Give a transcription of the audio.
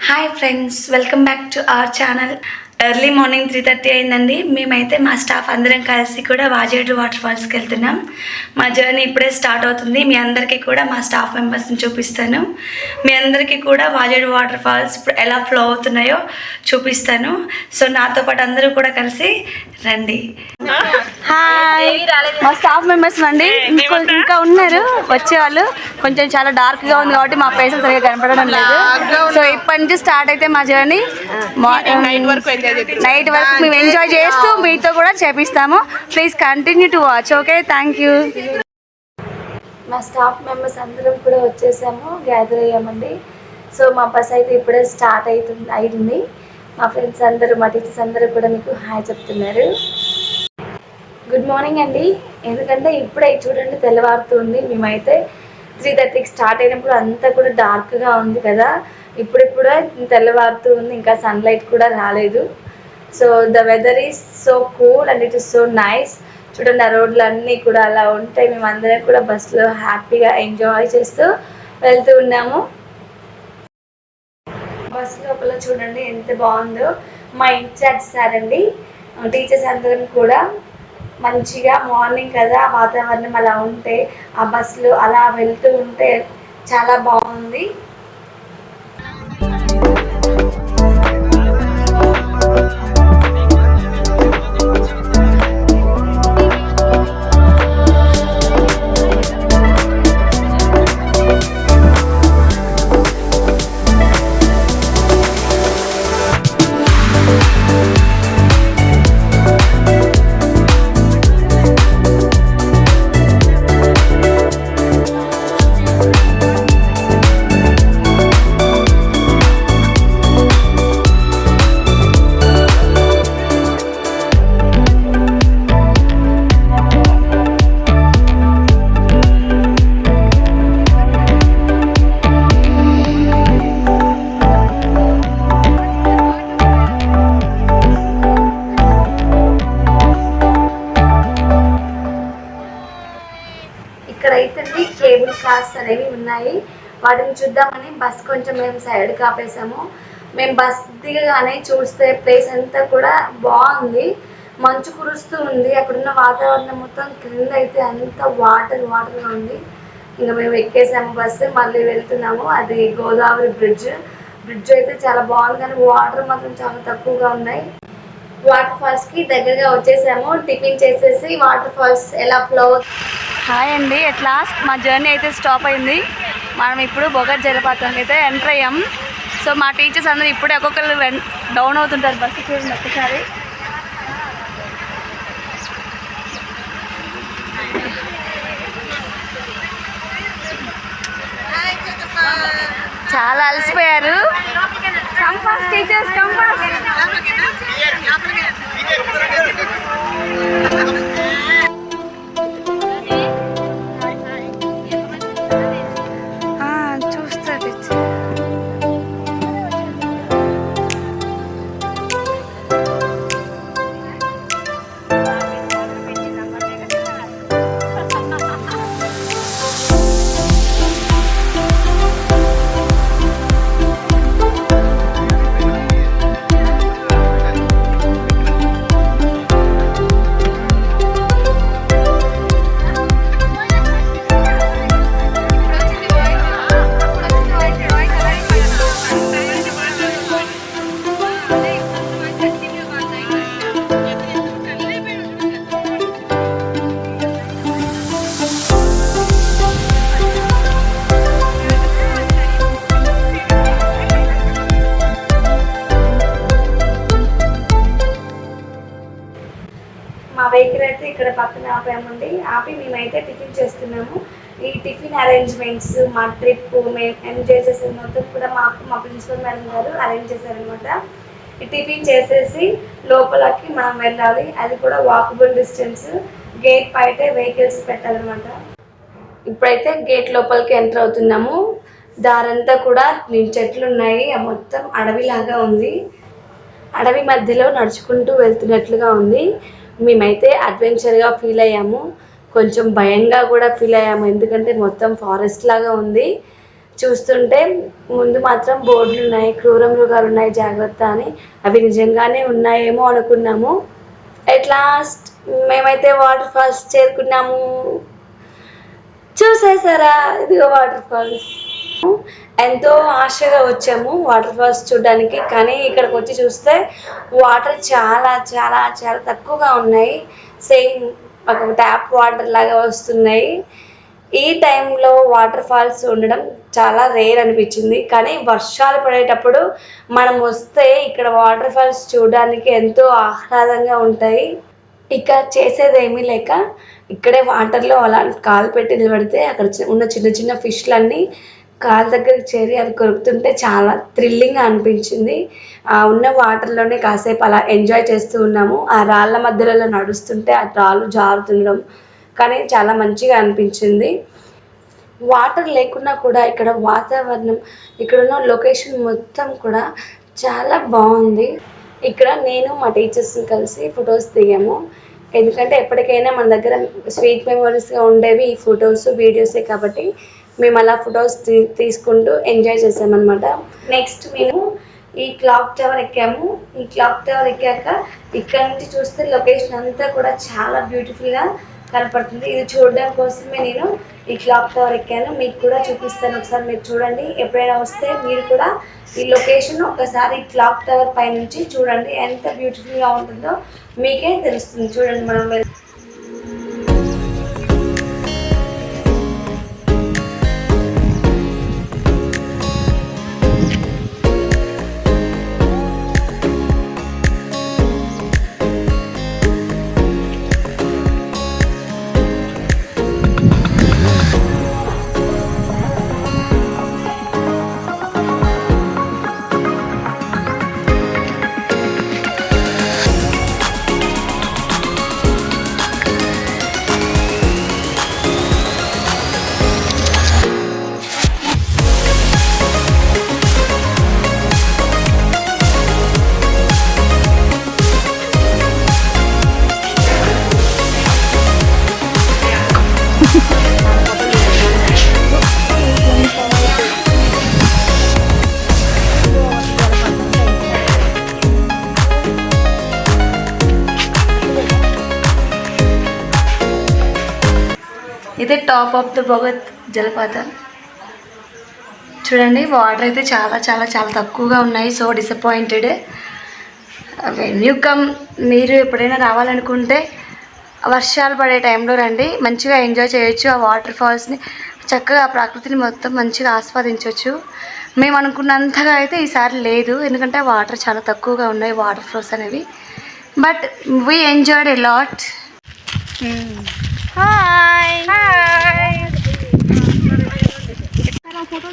Hi friends, welcome back to our channel. Early morning 3:30 అయిందండి. మేమైతే మా స్టాఫ్ అందరం కలిసి కూడా వాజేడు వాటర్ ఫాల్స్కి వెళ్తున్నాం. మా జర్నీ ఇప్పుడే స్టార్ట్ అవుతుంది. మీ అందరికీ కూడా మా స్టాఫ్ మెంబర్స్ని చూపిస్తాను. మీ అందరికీ కూడా వాజేడు వాటర్ ఫాల్స్ ఇప్పుడు ఎలా ఫ్లో అవుతున్నాయో చూపిస్తాను. సో నాతో పాటు అందరూ కూడా కలిసి రండి. హాయ్, మా స్టాఫ్ మెంబర్స్ అండి. ఇంకా ఉన్నారు వచ్చేవాళ్ళు. కొంచెం చాలా డార్క్గా ఉంది కాబట్టి మా ఫేసెస్ సరిగా కనపడడం లేదు. సో ఇప్పటి నుంచి స్టార్ట్ అయితే మా జర్నీ నైట్ వరకు మేము ఎంజాయ్ చేస్తూ మీతో కూడా చేపిస్తాము. Please continue to watch. Okay, thank you. మా స్టాఫ్ మెంబర్స్ అందరం కూడా వచ్చేసాము, గ్యాదర్ అయ్యామండి. సో మా బస్ అయితే ఇప్పుడే స్టార్ట్ అయింది. మా ఫ్రెండ్స్ అందరూ, మా టీచర్స్ అందరూ కూడా మీకు హాయ్ చెప్తున్నారు. గుడ్ మార్నింగ్ అండి. ఎందుకంటే ఇప్పుడే చూడండి తెల్లవారుతుంది. మేమైతే 3:30కి స్టార్ట్ అయినప్పుడు అంతా కూడా డార్క్గా ఉంది కదా, ఇప్పుడిప్పుడే తెల్లవారుతూ ఉంది. ఇంకా సన్లైట్ కూడా రాలేదు. So the weather is so cool and it is so nice. చూడండి ఆ రోడ్లు అన్నీ కూడా అలా ఉంటాయి. మేము అందరం కూడా బస్సులో హ్యాపీగా ఎంజాయ్ చేస్తూ వెళ్తూ ఉన్నాము. బస్ లోపల చూడండి ఎంత బాగుందో. మా ఇన్ఛార్జ్ సార్ అండి, టీచర్స్ అందరం కూడా మంచిగా మార్నింగ్ కదా వాతావరణం అలా ఉంటే ఆ బస్సులో అలా వెళ్తూ ఉంటే చాలా బాగుంది. ఇక్కడైతే కేబుల్ కార్స్ అనేవి ఉన్నాయి. వాటిని చూద్దామని బస్ కొంచెం మేము సైడ్ కాపేసాము. మేము బస్ దిగగానే చూస్తే ప్లేస్ అంతా కూడా బాగుంది. మంచు కురుస్తూ ఉంది. అక్కడున్న వాతావరణం మొత్తం క్రింద అయితే అంత వాటర్గా ఉంది. ఇంకా మేము ఎక్కేసాము బస్సు, మళ్ళీ వెళ్తున్నాము. అది గోదావరి బ్రిడ్జ్ అయితే చాలా బాగుంది, కానీ వాటర్ మాత్రం చాలా తక్కువగా ఉన్నాయి. వాటర్ ఫాల్స్కి దగ్గరగా వచ్చేసాము. టిఫిన్ చేసేసి వాటర్ ఫాల్స్ ఎలా ఫ్లో. హాయ్ అండి, అట్ లాస్ట్ మా జర్నీ అయితే స్టాప్ అయింది. మనం ఇప్పుడు బొగత్ జలపాతానికి అయితే ఎంటర్ అయ్యాం. సో మా టీచర్స్ అందరూ ఇప్పుడే ఒక్కొక్కరు డౌన్ అవుతుంటారు బస్సు. చూడండి ఒక్కసారి. చాలా అలసిపోయారు. Compass teachers, compass. మా వెహికల్ అయితే ఇక్కడ పక్కన ఆపామండి. ఆపి మేమైతే టిఫిన్ చేస్తున్నాము. ఈ టిఫిన్ అరేంజ్మెంట్స్, మా ట్రిప్ మేము ఎంజాయ్ చేసే మొత్తం కూడా మా ప్రిన్సిపల్ మేడం గారు అరేంజ్ చేశారనమాట. ఈ టిఫిన్ చేసేసి లోపలికి మనం వెళ్ళాలి. అది కూడా వాకబుల్ డిస్టెన్స్. గేట్ బయటే వెహికల్స్ పెట్టాలన్నమాట. ఇప్పుడైతే గేట్ లోపలికి ఎంటర్ అవుతున్నాము. దారంతా కూడా చెట్లు ఉన్నాయి. మొత్తం అడవిలాగా ఉంది. అడవి మధ్యలో నడుచుకుంటూ వెళ్తున్నట్లుగా ఉంది. మేమైతే అడ్వెంచర్గా ఫీల్ అయ్యాము, కొంచెం భయంగా కూడా ఫీల్ అయ్యాము. ఎందుకంటే మొత్తం ఫారెస్ట్ లాగా ఉంది. చూస్తుంటే ముందు మాత్రం బోర్డులు ఉన్నాయి, క్రూర మృగాలు ఉన్నాయి జాగ్రత్త అని. అవి నిజంగానే ఉన్నాయేమో అనుకున్నాము. ఎట్ లాస్ట్ మేమైతే వాటర్ ఫాల్స్ చేరుకున్నాము. చూసేసారా, ఇదిగో వాటర్ ఫాల్స్. ఎంతో ఆశగా వచ్చాము వాటర్ ఫాల్స్ చూడడానికి, కానీ ఇక్కడికి వచ్చి చూస్తే వాటర్ చాలా చాలా చాలా తక్కువగా ఉన్నాయి. సేమ్ ఒక ట్యాప్ వాటర్ లాగా వస్తున్నాయి. ఈ టైంలో వాటర్ ఫాల్స్ ఉండడం చాలా రేర్ అనిపించింది. కానీ వర్షాలు పడేటప్పుడు మనం వస్తే ఇక్కడ వాటర్ ఫాల్స్ చూడడానికి ఎంతో ఆహ్లాదంగా ఉంటాయి. ఇక చేసేదేమీ లేక ఇక్కడే వాటర్లో అలా కాలు పెట్టి నిలబడితే అక్కడ ఉన్న చిన్న చిన్న ఫిష్లన్నీ కాలు దగ్గరికి చేరి అవి కొరుకుతుంటే చాలా థ్రిల్లింగ్గా అనిపించింది. ఉన్న వాటర్లోనే కాసేపు అలా ఎంజాయ్ చేస్తూ ఉన్నాము. ఆ రాళ్ళ మధ్యలో నడుస్తుంటే ఆ రాళ్ళు జారుతుండడం కానీ చాలా మంచిగా అనిపించింది. వాటర్ లేకున్నా కూడా ఇక్కడ వాతావరణం, ఇక్కడున్న లొకేషన్ మొత్తం కూడా చాలా బాగుంది. ఇక్కడ నేను మా టీచర్స్ని కలిసి ఫొటోస్ దిగాము. ఎందుకంటే ఎప్పటికైనా మన దగ్గర స్వీట్ మెమరీస్గా ఉండేవి ఈ ఫొటోస్ వీడియోసే కాబట్టి మేము అలా ఫొటోస్ తీసుకుంటూ ఎంజాయ్ చేసామన్నమాట. నెక్స్ట్ మేము ఈ క్లాక్ టవర్ ఎక్కాము. ఈ క్లాక్ టవర్ ఎక్కాక ఇక్కడ నుంచి చూస్తే లొకేషన్ అంతా కూడా చాలా బ్యూటిఫుల్గా కనపడుతుంది. ఇది చూడడం కోసమే నేను ఈ క్లాక్ టవర్ ఎక్కాను. మీకు కూడా చూపిస్తాను, ఒకసారి మీరు చూడండి. ఎప్పుడైనా వస్తే మీరు కూడా ఈ లొకేషన్ ఒకసారి క్లాక్ టవర్ పై నుంచి చూడండి, ఎంత బ్యూటిఫుల్గా ఉంటుందో మీకే తెలుస్తుంది. చూడండి మనం ఇదే టాప్ ఆఫ్ ద భగత్ జలపాతం. చూడండి వాటర్ అయితే చాలా చాలా చాలా తక్కువగా ఉన్నాయి. So disappointed. When you come, మీరు ఎప్పుడైనా రావాలనుకుంటే వర్షాలు పడే టైంలో రండి, మంచిగా ఎంజాయ్ చేయొచ్చు. ఆ వాటర్ ఫాల్స్ని చక్కగా ఆ ప్రకృతిని మొత్తం మంచిగా ఆస్వాదించవచ్చు. మేము అనుకున్నంతగా అయితే ఈసారి లేదు, ఎందుకంటే వాటర్ చాలా తక్కువగా ఉన్నాయి వాటర్ ఫ్లోస్ అనేవి. But we enjoyed a lot. Hi hi. Photo